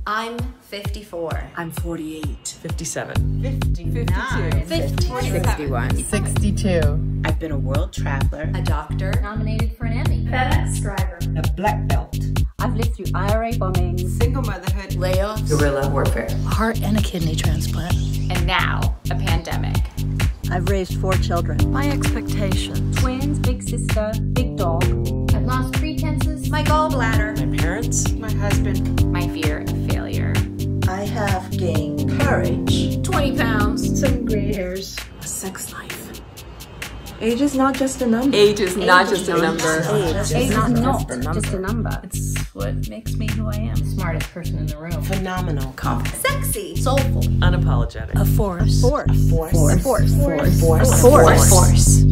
I'm 54. I'm 48. 57. 59. 61. 62. I've been a world traveler. A doctor. Nominated for an Emmy. FedEx driver. A black belt. I've lived through IRA bombings, Single motherhood. Layoffs. Guerrilla warfare. A heart and a kidney transplant. And now, a pandemic. I've raised 4 children. My expectations. Twins, big sister, big dog. I've lost pretenses. My gallbladder. My parents. My husband. My fear of failure. I have gained courage. 20 pounds. Some gray hairs. A sex life. Age is not just a number. Age is not just a number. Age is not just a number. It's what makes me who I am. Smartest person in the room. Phenomenal. Confident. Sexy. Soulful. Unapologetic. A force. Force. Force. Force. Force. Force. Force.